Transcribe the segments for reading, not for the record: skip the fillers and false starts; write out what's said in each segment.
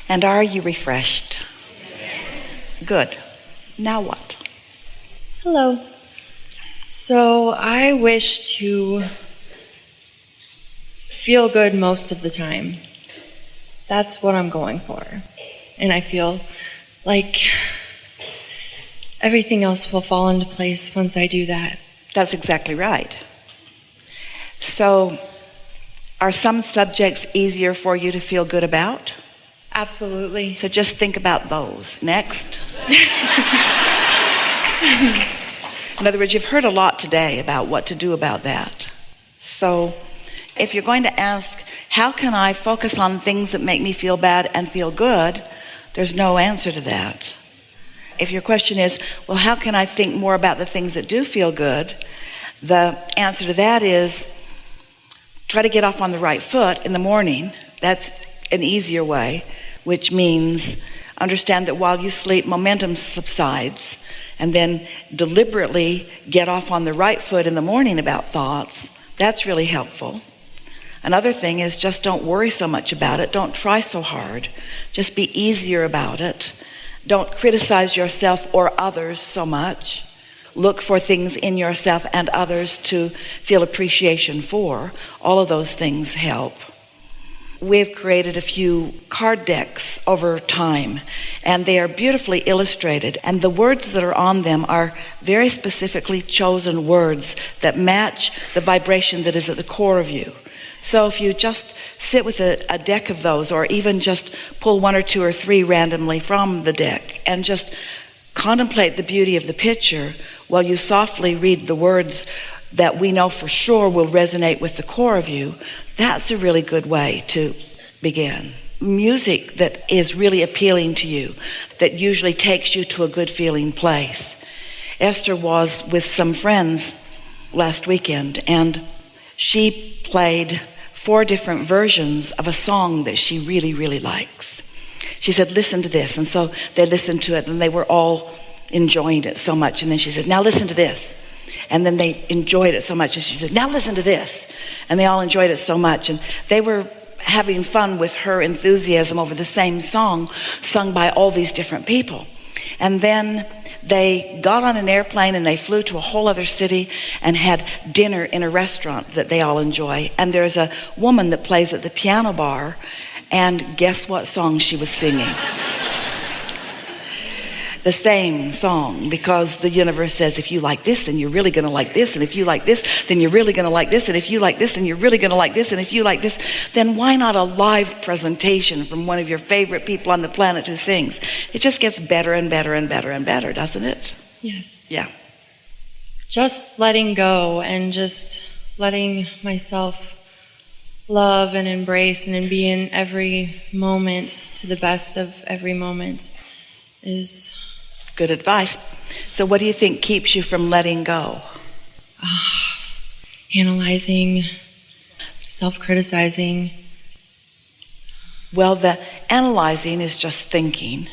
And are you refreshed? Good. Now what? Hello. So I wish to feel good most of the time. That's what I'm going for. And I feel like everything else will fall into place once I do that. That's exactly right. So, are some subjects easier for you to feel good about? Absolutely. So just think about those. Next. In other words, you've heard a lot today about what to do about that. So if you're going to ask, how can I focus on things that make me feel bad and feel good? There's no answer to that. If your question is, well, how can I think more about the things that do feel good? The answer to that is, try to get off on the right foot in the morning. That's an easier way, which means understand that while you sleep, momentum subsides, and then deliberately get off on the right foot in the morning about thoughts. That's really helpful. Another thing is just don't worry so much about it. Don't try so hard. Just be easier about it. Don't criticize yourself or others so much. Look for things in yourself and others to feel appreciation for. All of those things help. We've created a few card decks over time, and they are beautifully illustrated, and the words that are on them are very specifically chosen words that match the vibration that is at the core of you. So if you just sit with a deck of those, or even just pull one or two or three randomly from the deck and just contemplate the beauty of the picture while you softly read the words that we know for sure will resonate with the core of you, that's a really good way to begin. Music that is really appealing to you, that usually takes you to a good feeling place. Esther was with some friends last weekend, and she played 4 different versions of a song that she really, really likes. She said, listen to this. And so they listened to it, and they were all enjoying it so much. And then she said, now listen to this. And then they enjoyed it so much. And she said, now listen to this. And they all enjoyed it so much. And they were having fun with her enthusiasm over the same song sung by all these different people. And then they got on an airplane and they flew to a whole other city and had dinner in a restaurant that they all enjoy. And there's a woman that plays at the piano bar, and guess what song she was singing? The same song, because the universe says, if you like this, then you're really going to like this, and if you like this, then you're really going to like this, and if you like this, then you're really going to like this, and if you like this, then why not a live presentation from one of your favorite people on the planet who sings? It just gets better and better and better and better, doesn't it? Yes. Yeah. Just letting go and just letting myself love and embrace and be in every moment to the best of every moment is good advice. So what do you think keeps you from letting go? Analyzing, self-criticizing. Well, the analyzing is just thinking,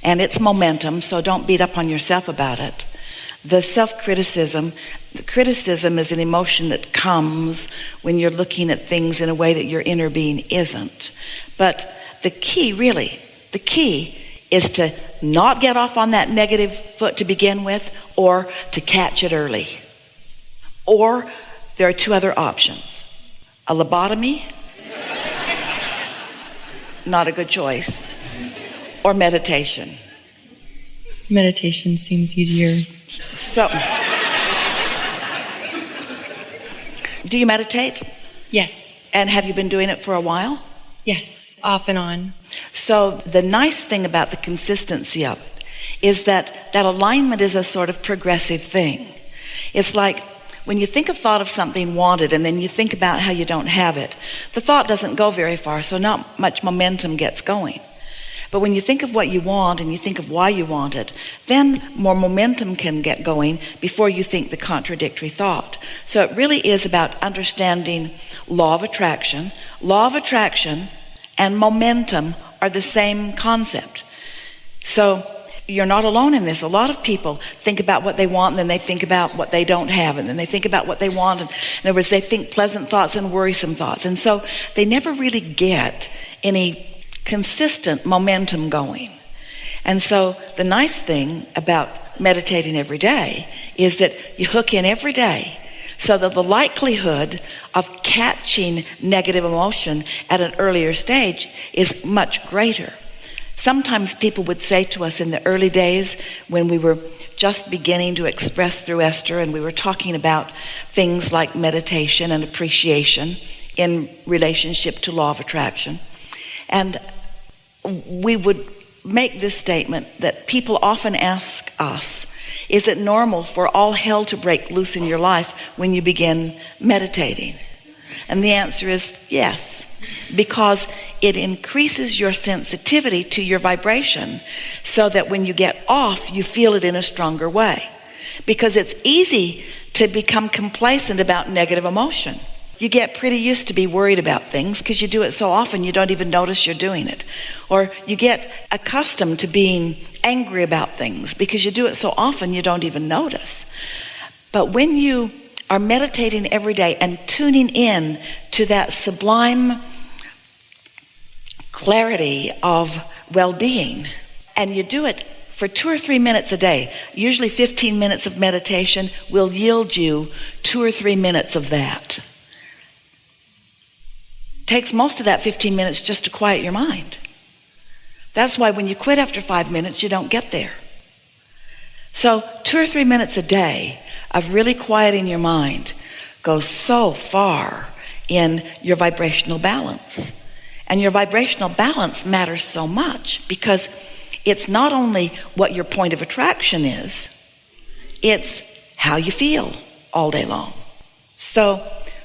and it's momentum, so don't beat up on yourself about it. The self-criticism, the criticism is an emotion that comes when you're looking at things in a way that your inner being isn't. But the key is to not get off on that negative foot to begin with, or to catch it early. Or there are 2 other options. A lobotomy, not a good choice, or meditation. Meditation seems easier. So, do you meditate? Yes. And have you been doing it for a while? Yes, off and on. So the nice thing about the consistency of it is that alignment is a sort of progressive thing. It's like when you think a thought of something wanted and then you think about how you don't have it, the thought doesn't go very far, so not much momentum gets going. But when you think of what you want and you think of why you want it, then more momentum can get going before you think the contradictory thought. So it really is about understanding law of attraction. Law of attraction and momentum are the same concept. So you're not alone in this. A lot of people think about what they want, and then they think about what they don't have, and then they think about what they want. And in other words, they think pleasant thoughts and worrisome thoughts. And so they never really get any consistent momentum going. And so the nice thing about meditating every day is that you hook in every day, so that the likelihood of catching negative emotion at an earlier stage is much greater. Sometimes people would say to us in the early days when we were just beginning to express through Esther, and we were talking about things like meditation and appreciation in relationship to law of attraction, and we would make this statement that people often ask us, is it normal for all hell to break loose in your life when you begin meditating? And the answer is yes, because it increases your sensitivity to your vibration so that when you get off, you feel it in a stronger way. Because it's easy to become complacent about negative emotion. You get pretty used to be worried about things because you do it so often you don't even notice you're doing it. Or you get accustomed to being angry about things because you do it so often you don't even notice. But when you are meditating every day and tuning in to that sublime clarity of well-being, and you do it for 2 or 3 minutes a day, usually 15 minutes of meditation will yield you 2 or 3 minutes of that. Takes most of that 15 minutes just to quiet your mind. That's why when you quit after 5 minutes, you don't get there. So 2 or 3 minutes a day of really quieting your mind goes so far in your vibrational balance. And your vibrational balance matters so much because it's not only what your point of attraction is, it's how you feel all day long. So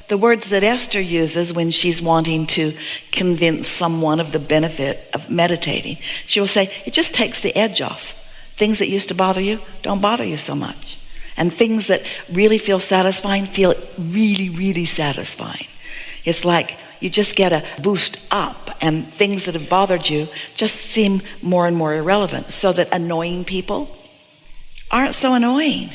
the words that Esther uses when she's wanting to convince someone of the benefit of meditating, she will say, it just takes the edge off. Things that used to bother you don't bother you so much. And things that really feel satisfying feel really, really satisfying. It's like you just get a boost up, and things that have bothered you just seem more and more irrelevant, so that annoying people aren't so annoying.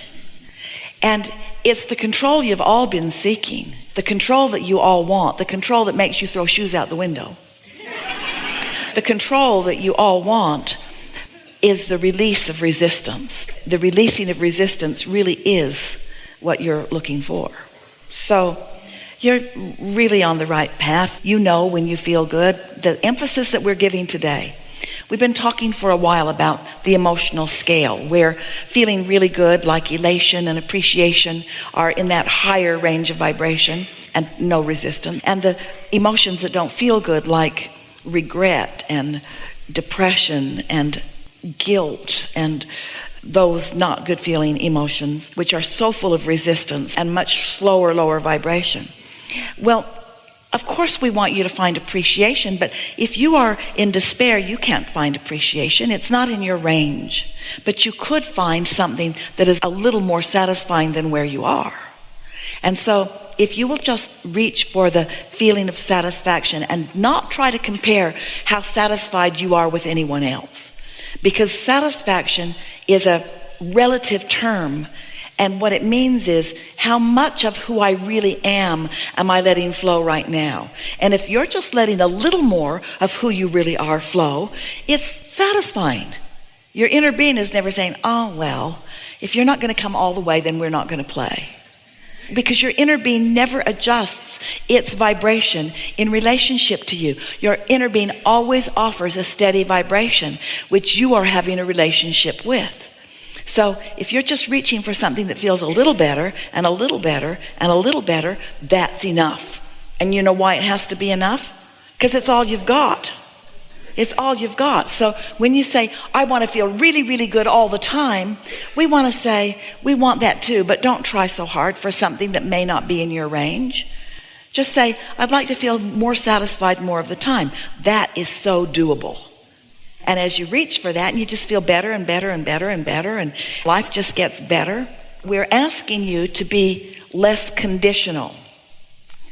And it's the control you've all been seeking, the control that you all want, the control that makes you throw shoes out the window. The control that you all want is the release of resistance. The releasing of resistance really is what you're looking for. So you're really on the right path. You know when you feel good. The emphasis that we're giving today, we've been talking for a while about the emotional scale, where feeling really good, like elation and appreciation, are in that higher range of vibration and no resistance. And the emotions that don't feel good, like regret and depression and guilt and those not good feeling emotions, which are so full of resistance and much slower, lower vibration. Well, of course we want you to find appreciation, but if you are in despair, you can't find appreciation. It's not in your range. But you could find something that is a little more satisfying than where you are. And so if you will just reach for the feeling of satisfaction and not try to compare how satisfied you are with anyone else, because satisfaction is a relative term. And what it means is, how much of who I really am I letting flow right now? And if you're just letting a little more of who you really are flow, it's satisfying. Your inner being is never saying, oh, well, if you're not going to come all the way, then we're not going to play. Because your inner being never adjusts its vibration in relationship to you. Your inner being always offers a steady vibration, which you are having a relationship with. So if you're just reaching for something that feels a little better and a little better and a little better, that's enough. And you know why it has to be enough? Because it's all you've got. It's all you've got. So when you say, I want to feel really, really good all the time, we want to say, we want that too, but don't try so hard for something that may not be in your range. Just say, I'd like to feel more satisfied more of the time. That is so doable. And as you reach for that, and you just feel better and better and better and better, and life just gets better, we're asking you to be less conditional.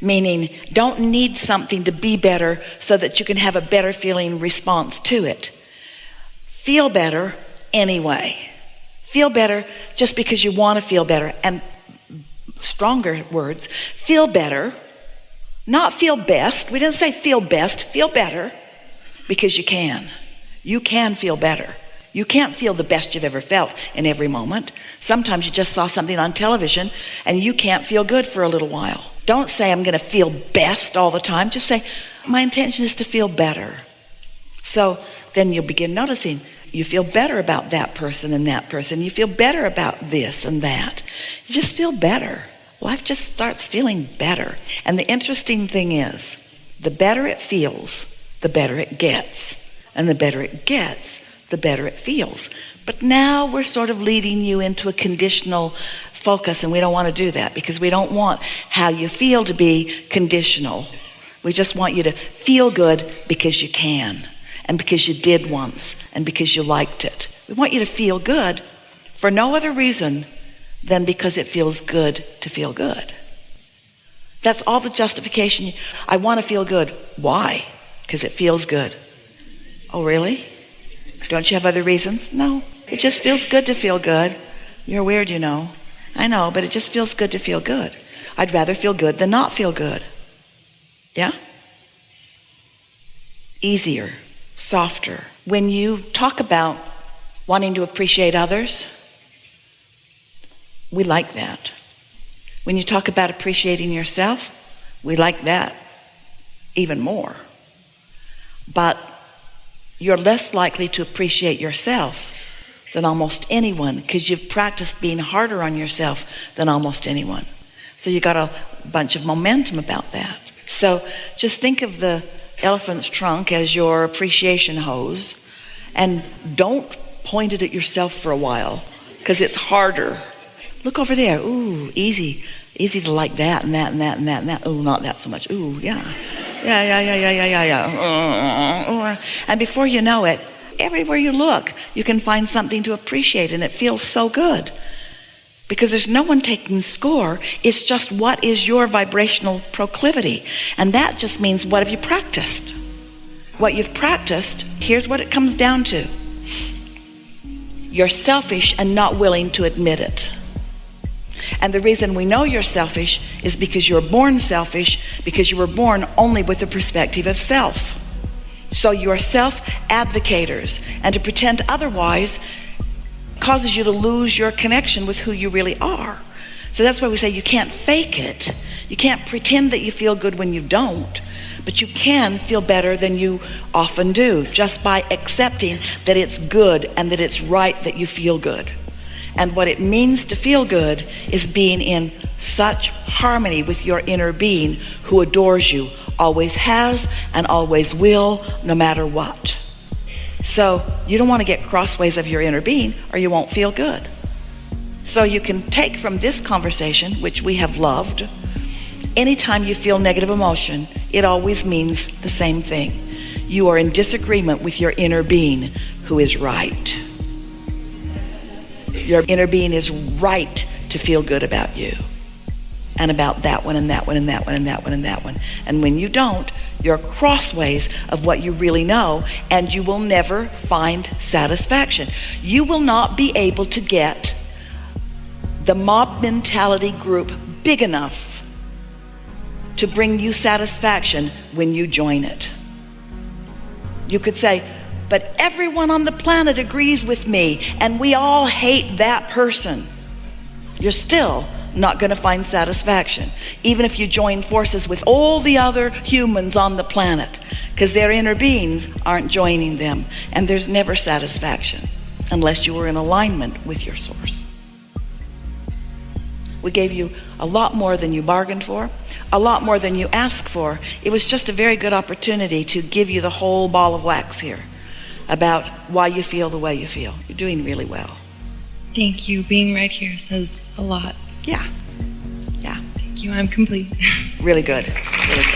Meaning, don't need something to be better so that you can have a better feeling response to it. Feel better anyway. Feel better just because you want to feel better. And stronger words, feel better, not feel best. We didn't say feel best, feel better. because you can. You can feel better. You can't feel the best you've ever felt in every moment. Sometimes you just saw something on television and you can't feel good for a little while. Don't say, I'm going to feel best all the time. Just say, my intention is to feel better. So then you'll begin noticing you feel better about that person and that person. You feel better about this and that. You just feel better. Life just starts feeling better. And the interesting thing is, the better it feels, the better it gets. And the better it gets, the better it feels. But now we're sort of leading you into a conditional focus, and we don't want to do that because we don't want how you feel to be conditional. We just want you to feel good because you can, and because you did once, and because you liked it. We want you to feel good for no other reason than because it feels good to feel good. That's all the justification. I want to feel good. Why? Because it feels good. Oh, really? Don't you have other reasons? No. It just feels good to feel good. You're weird, you know. I know, but it just feels good to feel good. I'd rather feel good than not feel good. Yeah? Easier, softer. When you talk about wanting to appreciate others, we like that. When you talk about appreciating yourself, we like that even more. But you're less likely to appreciate yourself than almost anyone because you've practiced being harder on yourself than almost anyone. So you got a bunch of momentum about that. So just think of the elephant's trunk as your appreciation hose, and don't point it at yourself for a while because it's harder. Look over there. Ooh, easy to like that and that and that and that and that. Ooh, not that so much. Ooh, yeah. Yeah. And before you know it, everywhere you look, you can find something to appreciate, and it feels so good. Because there's no one taking score. It's just what is your vibrational proclivity. And that just means what have you practiced? What you've practiced, here's what it comes down to. You're selfish and not willing to admit it. And the reason we know you're selfish is because you're born selfish, because you were born only with the perspective of self. So you're self-advocators, and to pretend otherwise causes you to lose your connection with who you really are. So that's why we say you can't fake it. You can't pretend that you feel good when you don't, but you can feel better than you often do just by accepting that it's good and that it's right that you feel good. And what it means to feel good is being in such harmony with your inner being who adores you, always has and always will, no matter what. So you don't want to get crossways of your inner being or you won't feel good. So you can take from this conversation, which we have loved, anytime you feel negative emotion, it always means the same thing. You are in disagreement with your inner being who is right. Your inner being is right to feel good about you and about that one and that one and that one and that one and that one. And when you don't, you're crossways of what you really know, and you will never find satisfaction. You will not be able to get the mob mentality group big enough to bring you satisfaction when you join it. You could say, but everyone on the planet agrees with me and we all hate that person. You're still not going to find satisfaction, even if you join forces with all the other humans on the planet, because their inner beings aren't joining them, and there's never satisfaction unless you are in alignment with your source. We gave you a lot more than you bargained for, a lot more than you asked for. It was just a very good opportunity to give you the whole ball of wax here about why you feel the way you feel. You're doing really well. Thank you. Being right here says a lot. Yeah. Thank you. I'm complete. Really good. Really good.